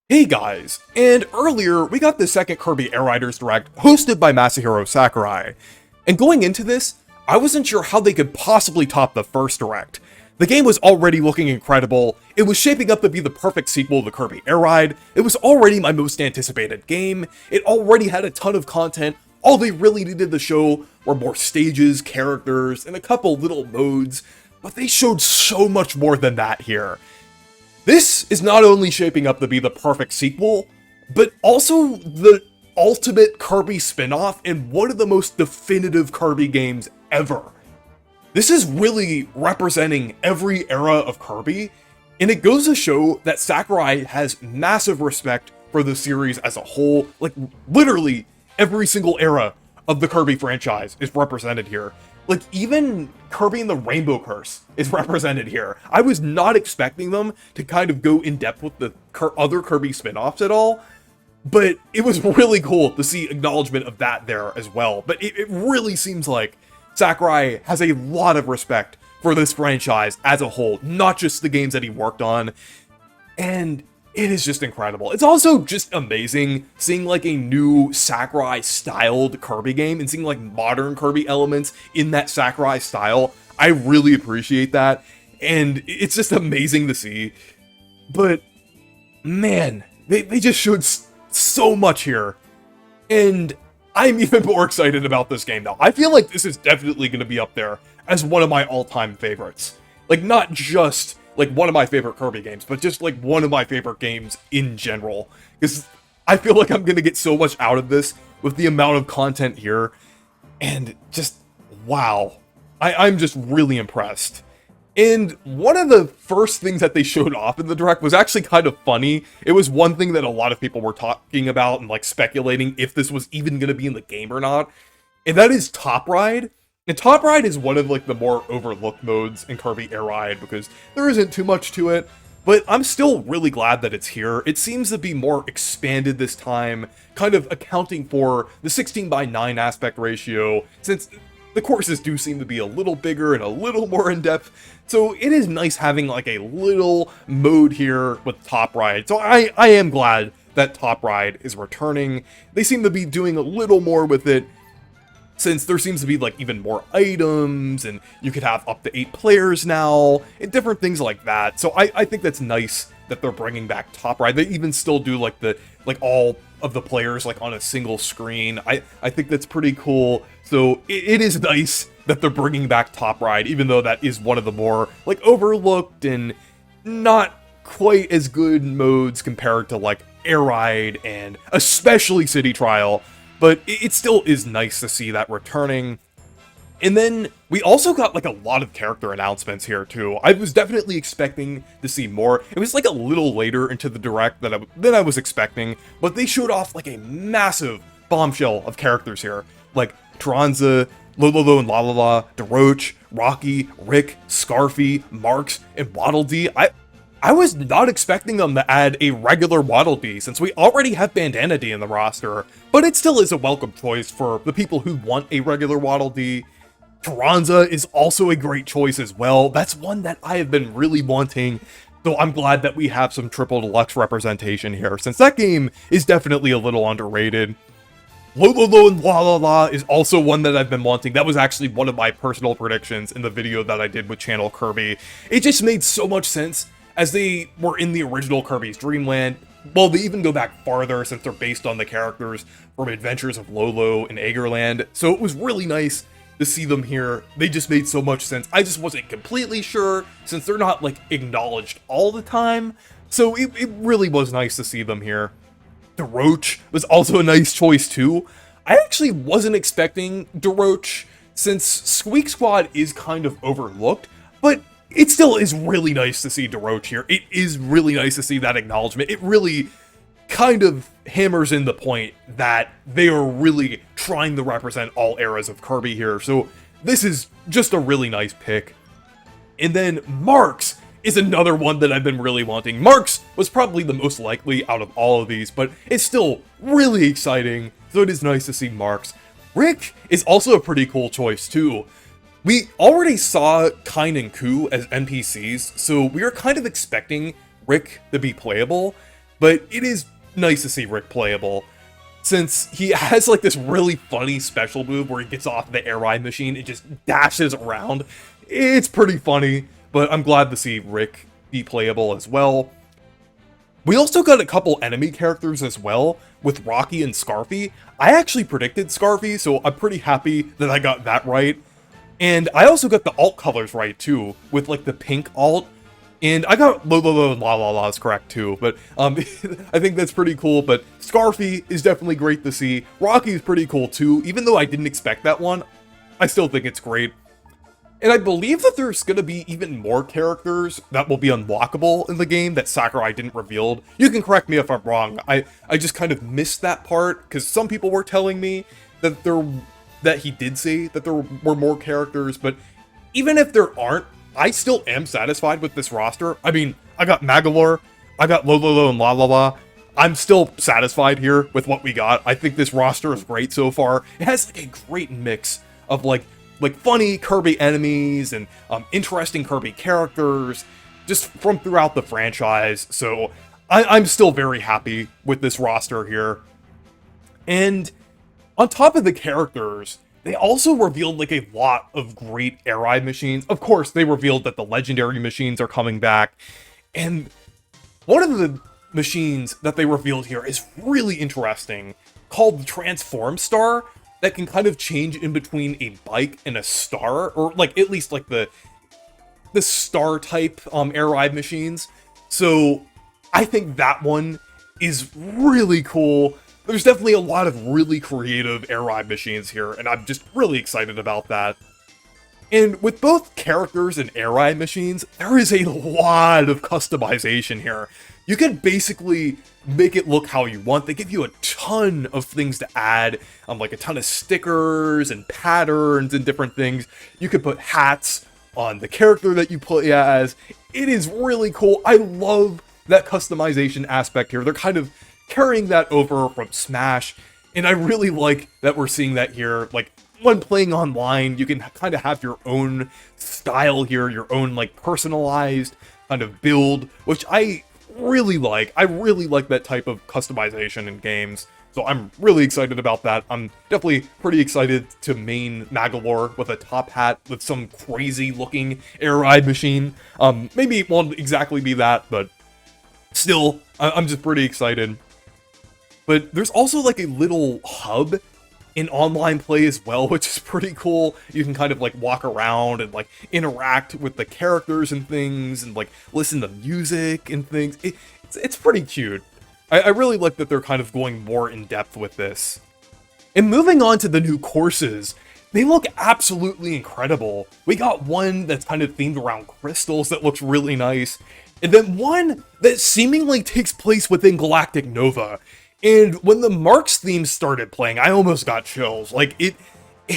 Hey guys, and earlier we got the second Kirby Air Riders Direct hosted by Masahiro Sakurai. And going into this, I wasn't sure how they could possibly top the first Direct. The game was already looking incredible, it was shaping up to be the perfect sequel to Kirby Air Ride, it was already my most anticipated game, it already had a ton of content, all they really needed to show were more stages, characters, and a couple little modes, but they showed so much more than that here. This is not only shaping up to be the perfect sequel, but also the ultimate Kirby spin-off and one of the most definitive Kirby games ever. This is really representing every era of Kirby, and it goes to show that Sakurai has massive respect for the series as a whole. Like, literally, every single era of the Kirby franchise is represented here. Like, even Kirby and the Rainbow Curse is represented here. I was not expecting them to kind of go in depth with the other Kirby spin-offs at all, but it was really cool to see acknowledgement of that there as well. But it really seems like Sakurai has a lot of respect for this franchise as a whole, not just the games that he worked on, and it is just incredible. It's also just amazing seeing like a new Sakurai styled Kirby game and seeing like modern Kirby elements in that Sakurai style. I really appreciate that, and it's just amazing to see. But man, they just showed so much here, and I'm even more excited about this game now. I feel like this is definitely going to be up there as one of my all-time favorites. Like, not just like one of my favorite Kirby games, but just like one of my favorite games in general. Because I feel like I'm gonna get so much out of this with the amount of content here, and just wow, I'm just really impressed. And one of the first things that they showed off in the Direct was actually kind of funny. It was one thing that a lot of people were talking about and like speculating if this was even gonna be in the game or not, and that is Top Ride. And Top Ride is one of like the more overlooked modes in Kirby Air Ride because there isn't too much to it, but I'm still really glad that it's here. It seems to be more expanded this time, kind of accounting for the 16:9 aspect ratio, since the courses do seem to be a little bigger and a little more in-depth, so it is nice having like a little mode here with Top Ride. So I am glad that Top Ride is returning. They seem to be doing a little more with it, since there seems to be like even more items, and you could have up to 8 players now, and different things like that. So I think that's nice that they're bringing back Top Ride. They even still do like all of the players like on a single screen. I think that's pretty cool. So it is nice that they're bringing back Top Ride, even though that is one of the more like overlooked and not quite as good modes compared to like Air Ride and especially City Trial. But it still is nice to see that returning. And then we also got like a lot of character announcements here too. I was definitely expecting to see more. It was like a little later into the Direct than I was expecting, but they showed off like a massive bombshell of characters here. Like Tronza, Lolo and Lalala, DeRoach, Rocky, Rick, Scarfy, Marks, and Waddle Dee. I was not expecting them to add a regular Waddle Dee, since we already have Bandana Dee in the roster, but it still is a welcome choice for the people who want a regular Waddle Dee. Tronza is also a great choice as well. That's one that I have been really wanting, so I'm glad that we have some Triple Deluxe representation here, since that game is definitely a little underrated. Lolo and La La La is also one that I've been wanting. That was actually one of my personal predictions in the video that I did with Channel Kirby. It just made so much sense, as they were in the original Kirby's Dream Land. Well, they even go back farther since they're based on the characters from Adventures of Lolo and Agerland, so it was really nice to see them here. They just made so much sense. I just wasn't completely sure, since they're not like acknowledged all the time, so it really was nice to see them here. DeRoach was also a nice choice too. I actually wasn't expecting DeRoach, since Squeak Squad is kind of overlooked, but it still is really nice to see DeRoach here. It is really nice to see that acknowledgement. It really kind of hammers in the point that they are really trying to represent all eras of Kirby here. So this is just a really nice pick. And then Marks is another one that I've been really wanting. Marks was probably the most likely out of all of these, but it's still really exciting. So it is nice to see Marks. Rick is also a pretty cool choice too. We already saw Kine and Ku as NPCs, so we were kind of expecting Rick to be playable, but it is nice to see Rick playable, since he has like this really funny special move where he gets off the air ride machine and just dashes around. It's pretty funny, but I'm glad to see Rick be playable as well. We also got a couple enemy characters as well, with Rocky and Scarfy. I actually predicted Scarfy, so I'm pretty happy that I got that right. And I also got the alt colors right too, with like the pink alt. And I got Lo and La La La's correct too, but I think that's pretty cool. But Scarfy is definitely great to see. Rocky is pretty cool too, even though I didn't expect that one. I still think it's great. And I believe that there's going to be even more characters that will be unlockable in the game that Sakurai didn't reveal. You can correct me if I'm wrong. I just kind of missed that part, because some people were telling me that he did say that there were more characters, but even if there aren't, I still am satisfied with this roster. I mean, I got Magalore, I got Lo and La La La. I'm still satisfied here with what we got. I think this roster is great so far. It has like a great mix of like funny Kirby enemies and interesting Kirby characters just from throughout the franchise. So I'm still very happy with this roster here. And on top of the characters, they also revealed like a lot of great air ride machines. Of course, they revealed that the legendary machines are coming back. And one of the machines that they revealed here is really interesting, called the Transform Star, that can kind of change in between a bike and a star, or like at least like the star type air ride machines. So I think that one is really cool. There's definitely a lot of really creative air ride machines here, and I'm just really excited about that. And with both characters and air ride machines, there is a lot of customization here. You can basically make it look how you want. They give you a ton of things to add, like a ton of stickers and patterns and different things. You could put hats on the character that you play as. It is really cool. I love that customization aspect here. They're kind of carrying that over from Smash, and I really like that we're seeing that here. Like, when playing online, you can kind of have your own style here, your own like personalized kind of build, which I really like. I really like that type of customization in games, so I'm really excited about that. I'm definitely pretty excited to main Magalore with a top hat with some crazy looking air ride machine. Maybe it won't exactly be that, but still, I'm just pretty excited. But there's also like a little hub in online play as well, which is pretty cool. You can kind of like walk around and like interact with the characters and things, and like listen to music and things. It's pretty cute. I really like that they're kind of going more in depth with this. And moving on to the new courses, they look absolutely incredible. We got one that's kind of themed around crystals that looks really nice, and then one that seemingly takes place within Galactic Nova. And when the Marks theme started playing, I almost got chills. Like, it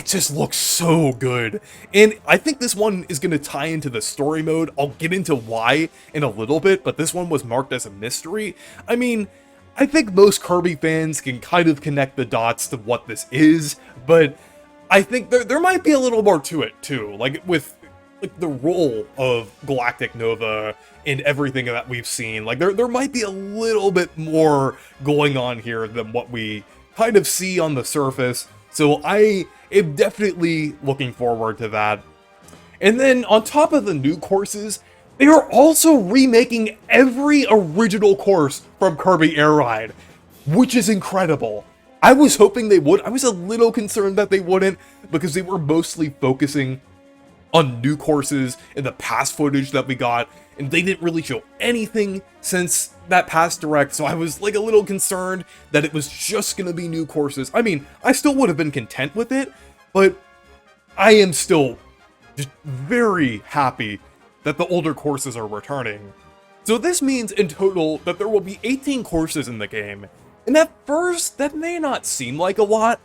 just looks so good. And I think this one is going to tie into the story mode. I'll get into why in a little bit, but this one was marked as a mystery. I mean, I think most Kirby fans can kind of connect the dots to what this is, but I think there might be a little more to it, too. Like, with like the role of Galactic Nova and everything that we've seen, like there might be a little bit more going on here than what we kind of see on the surface. So I am definitely looking forward to that. And then on top of the new courses, they are also remaking every original course from Kirby Air Ride, which is incredible. I was hoping they would. I was a little concerned that they wouldn't, because they were mostly focusing on new courses in the past footage that we got, and they didn't really show anything since that past direct, so I was like a little concerned that it was just gonna be new courses. I mean, I still would have been content with it, but I am still just very happy that the older courses are returning. So this means in total that there will be 18 courses in the game, and at first that may not seem like a lot,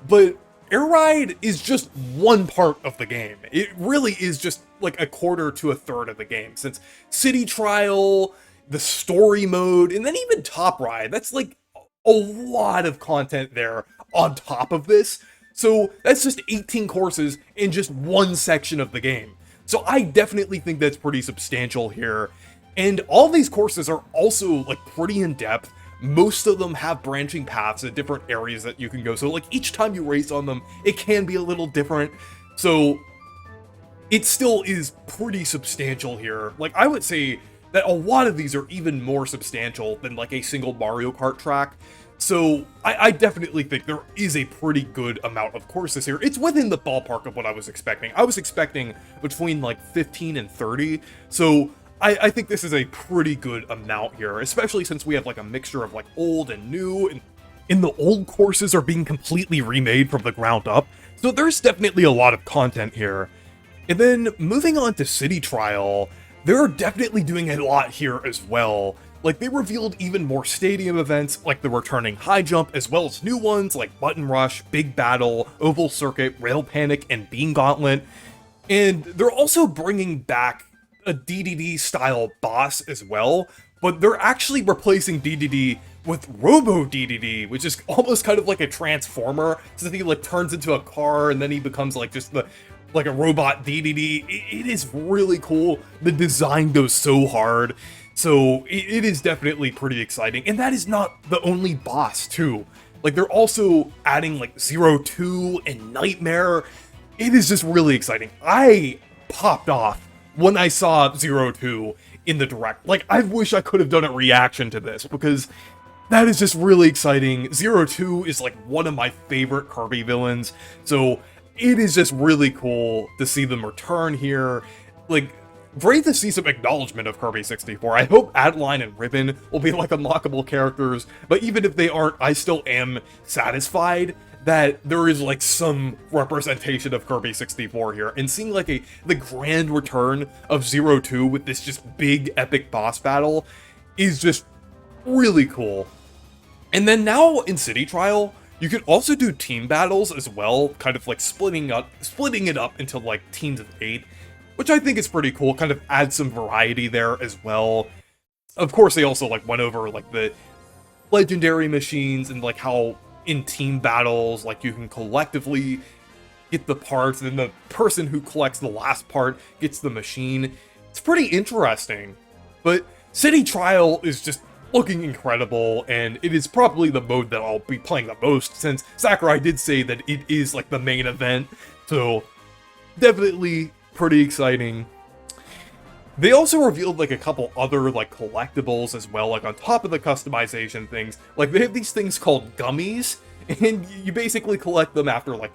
but Air Ride is just one part of the game. It really is just like a quarter to a third of the game, since City Trial, the story mode, and then even Top Ride, that's like a lot of content there on top of this. So that's just 18 courses in just one section of the game. So I definitely think that's pretty substantial here. And all these courses are also like pretty in-depth. Most of them have branching paths at different areas that you can go. So like each time you race on them, it can be a little different. So it still is pretty substantial here. Like I would say that a lot of these are even more substantial than like a single Mario Kart track. So I definitely think there is a pretty good amount of courses here. It's within the ballpark of what I was expecting. I was expecting between like 15 and 30. So I think this is a pretty good amount here, especially since we have like a mixture of like old and new, and the old courses are being completely remade from the ground up. So there's definitely a lot of content here. And then moving on to City Trial, they're definitely doing a lot here as well. Like they revealed even more stadium events, like the returning high jump, as well as new ones like Button Rush, Big Battle, Oval Circuit, Rail Panic, and Bean Gauntlet. And they're also bringing back a DDD style boss as well, but they're actually replacing DDD with Robo DDD, which is almost kind of like a transformer, so that he like turns into a car and then he becomes like just like a robot DDD. It is really cool. The design goes so hard. So it is definitely pretty exciting. And that is not the only boss too. Like they're also adding like 02 and Nightmare. It is just really exciting. I popped off when I saw 02 in the direct. Like I wish I could have done a reaction to this because that is just really exciting. 02 is like one of my favorite Kirby villains. So it is just really cool to see them return here. Like, great to see some acknowledgement of Kirby 64. I hope Adeline and Ribbon will be like unlockable characters, but even if they aren't, I still am satisfied that there is like some representation of Kirby 64 here, and seeing like the grand return of 02 with this just big epic boss battle is just really cool. And then now in City Trial, you can also do team battles as well, kind of like splitting it up into like teams of 8, which I think is pretty cool, kind of adds some variety there as well. Of course, they also like went over like the legendary machines and like how in team battles, like you can collectively get the parts, and then the person who collects the last part gets the machine. It's pretty interesting, but City Trial is just looking incredible, and it is probably the mode that I'll be playing the most, since Sakurai did say that it is like the main event, so definitely pretty exciting. They also revealed like a couple other like collectibles as well, like on top of the customization things. Like they have these things called gummies, and you basically collect them after like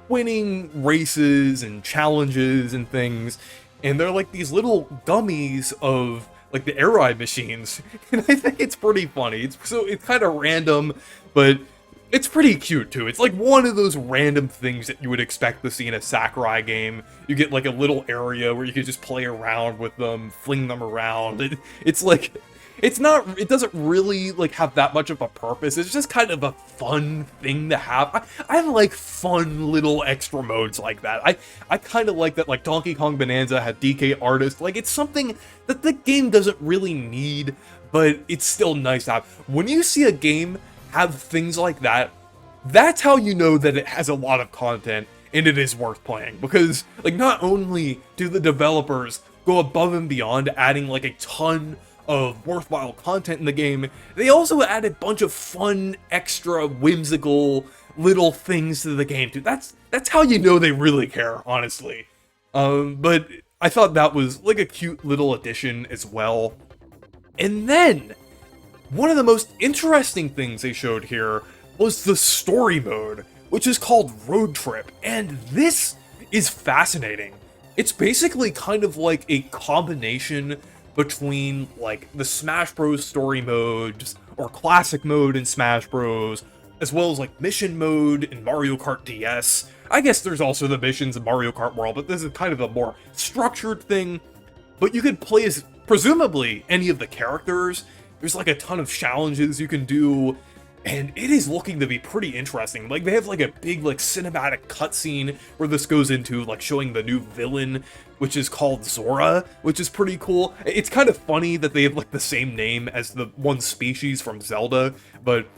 winning races and challenges and things, and they're like these little gummies of like the air ride machines, and I think it's pretty funny. It's kind of random, but it's pretty cute too. It's like one of those random things that you would expect to see in a Sakurai game. You get like a little area where you can just play around with them, fling them around. It's like, it doesn't really like have that much of a purpose. It's just kind of a fun thing to have. I like fun little extra modes like that. I kind of like that, like Donkey Kong Bonanza had DK Artist. Like it's something that the game doesn't really need, but it's still nice to have. When you see a game have things like that, that's how you know that it has a lot of content and it is worth playing. Because like not only do the developers go above and beyond adding like a ton of worthwhile content in the game, they also add a bunch of fun, extra, whimsical little things to the game too. That's how you know they really care, honestly. But I thought that was like a cute little addition as well. And then one of the most interesting things they showed here was the story mode, which is called Road Trip, and this is fascinating. It's basically kind of like a combination between like the Smash Bros story mode or classic mode in Smash Bros, as well as like mission mode in Mario Kart DS. I guess there's also the missions in Mario Kart World, but this is kind of a more structured thing. But you could play as presumably any of the characters. There's like a ton of challenges you can do, and it is looking to be pretty interesting. Like they have like a big like cinematic cutscene where this goes into like showing the new villain, which is called Zora, which is pretty cool. It's kind of funny that they have like the same name as the one species from Zelda, but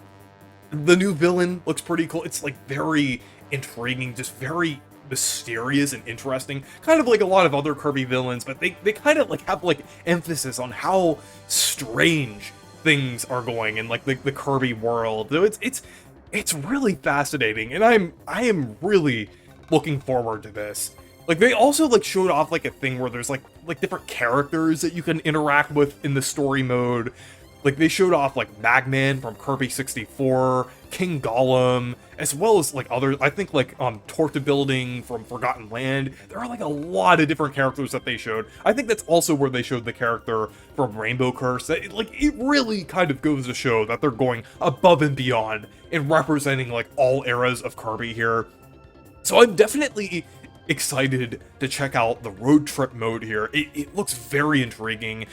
the new villain looks pretty cool. It's like very intriguing, just very mysterious and interesting, kind of like a lot of other Kirby villains, but they kind of like have like emphasis on how strange things are going in like the Kirby world. So it's really fascinating, and I am really looking forward to this. Like, they also like showed off like a thing where there's like different characters that you can interact with in the story mode. Like, they showed off like Magman from Kirby 64, King Gollum, as well as like others. I think like Torta Building from Forgotten Land. There are like a lot of different characters that they showed. I think that's also where they showed the character from Rainbow Curse. That it really kind of goes to show that they're going above and beyond in representing like all eras of Kirby here. So I'm definitely excited to check out the road trip mode here. It looks very intriguing.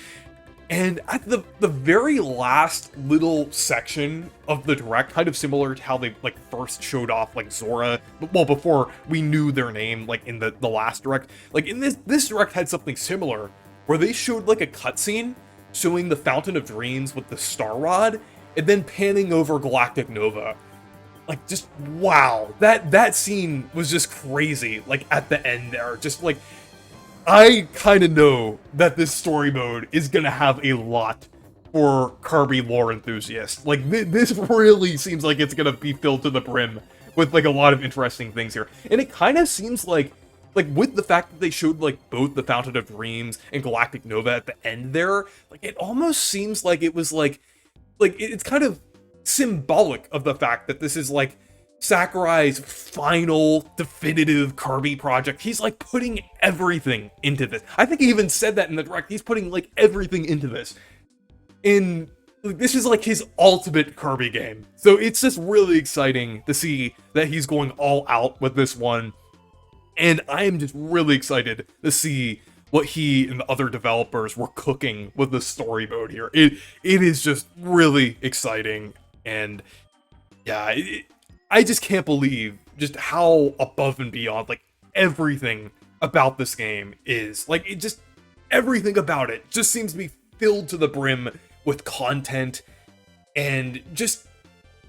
And at the very last little section of the direct, kind of similar to how they like first showed off like Zora, well, before we knew their name, like in the last direct, like in this direct had something similar where they showed like a cutscene showing the Fountain of Dreams with the Star Rod and then panning over Galactic Nova. Like, just wow, that scene was just crazy. Like at the end there, just like, I kind of know that this story mode is going to have a lot for Kirby lore enthusiasts. Like, this really seems like it's going to be filled to the brim with, like, a lot of interesting things here. And it kind of seems like with the fact that they showed, like, both the Fountain of Dreams and Galactic Nova at the end there, like, it almost seems like it was, like it's kind of symbolic of the fact that this is, like, Sakurai's final definitive Kirby project. He's like putting everything into this. I think he even said that in the direct. He's putting like everything into this. And this is like his ultimate Kirby game. So it's just really exciting to see that he's going all out with this one. And I am just really excited to see what he and the other developers were cooking with the story mode here. It is just really exciting. And yeah, I just can't believe just how above and beyond, like, everything about this game is. Like, it just, everything about it just seems to be filled to the brim with content and just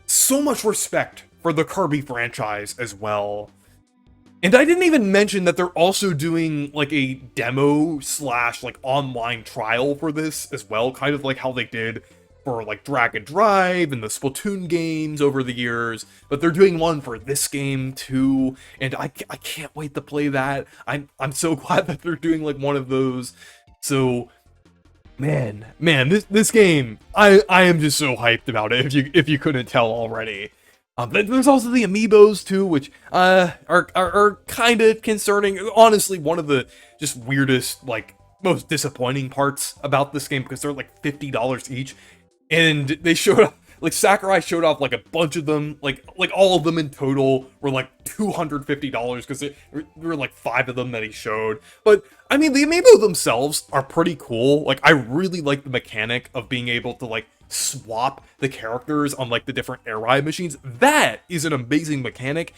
so much respect for the Kirby franchise as well. And I didn't even mention that they're also doing, like, a demo / like, online trial for this as well, kind of like how they did for like Dragon Drive and the Splatoon games over the years, but they're doing one for this game too, and I can't wait to play that. I'm so glad that they're doing like one of those. So man, this game, I am just so hyped about it, if you couldn't tell already. There's also the Amiibos too, which are kind of concerning. Honestly, one of the just weirdest, like, most disappointing parts about this game, because they're like $50 each. And they showed off, like, Sakurai showed off, like, a bunch of them, like all of them in total were, like, $250, because there were, like, 5 of them that he showed. But, I mean, the Amiibo themselves are pretty cool. Like, I really like the mechanic of being able to, like, swap the characters on, like, the different air ride machines. That is an amazing mechanic.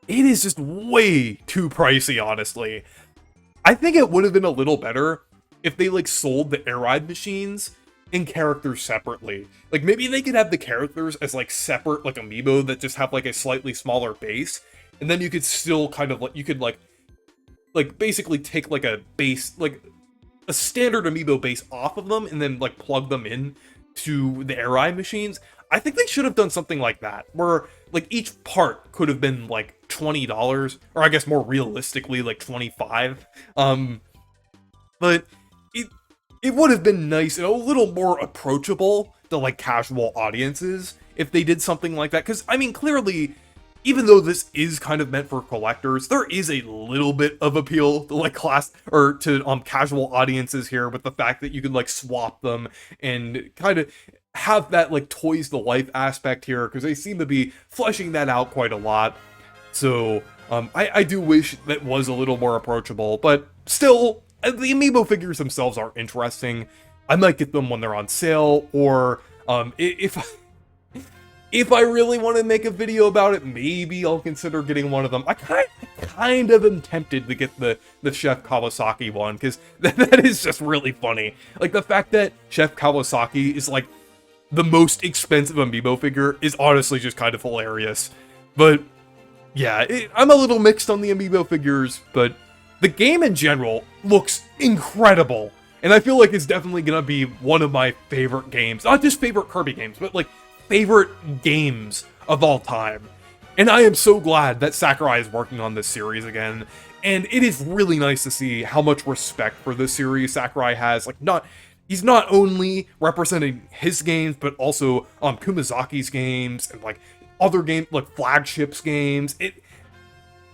It is just way too pricey, honestly. I think it would have been a little better if they, like, sold the air ride machines in characters separately. Like, maybe they could have the characters as like separate, like, Amiibo that just have like a slightly smaller base, and then you could still kind of like, you could like basically take like a base, like a standard Amiibo base off of them and then like plug them in to the air ride machines. I think they should have done something like that, where like each part could have been like $20, or I guess more realistically like $25. But it would have been nice and a little more approachable to, like, casual audiences if they did something like that. Because, I mean, clearly, even though this is kind of meant for collectors, there is a little bit of appeal to, like, casual audiences here, with the fact that you can, like, swap them and kind of have that, like, toys to life aspect here, because they seem to be fleshing that out quite a lot. So, I do wish that was a little more approachable, but still, the Amiibo figures themselves are interesting. I might get them when they're on sale, or if I really want to make a video about it, maybe I'll consider getting one of them. I kind of am tempted to get the Chef Kawasaki one, because that is just really funny. Like, the fact that Chef Kawasaki is like the most expensive Amiibo figure is honestly just kind of hilarious. But Yeah, I'm a little mixed on the Amiibo figures, but the game in general looks incredible. And I feel like it's definitely gonna be one of my favorite games. Not just favorite Kirby games, but like favorite games of all time. And I am so glad that Sakurai is working on this series again. And it is really nice to see how much respect for this series Sakurai has. Like, he's not only representing his games, but also Kumazaki's games and like other games, like flagships games.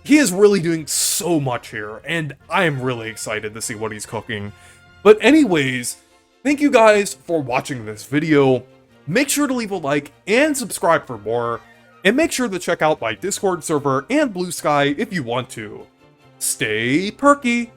He is really doing so much here, and I am really excited to see what he's cooking. But anyways, thank you guys for watching this video. Make sure to leave a like and subscribe for more, and make sure to check out my Discord server and Blue Sky if you want to. Stay perky!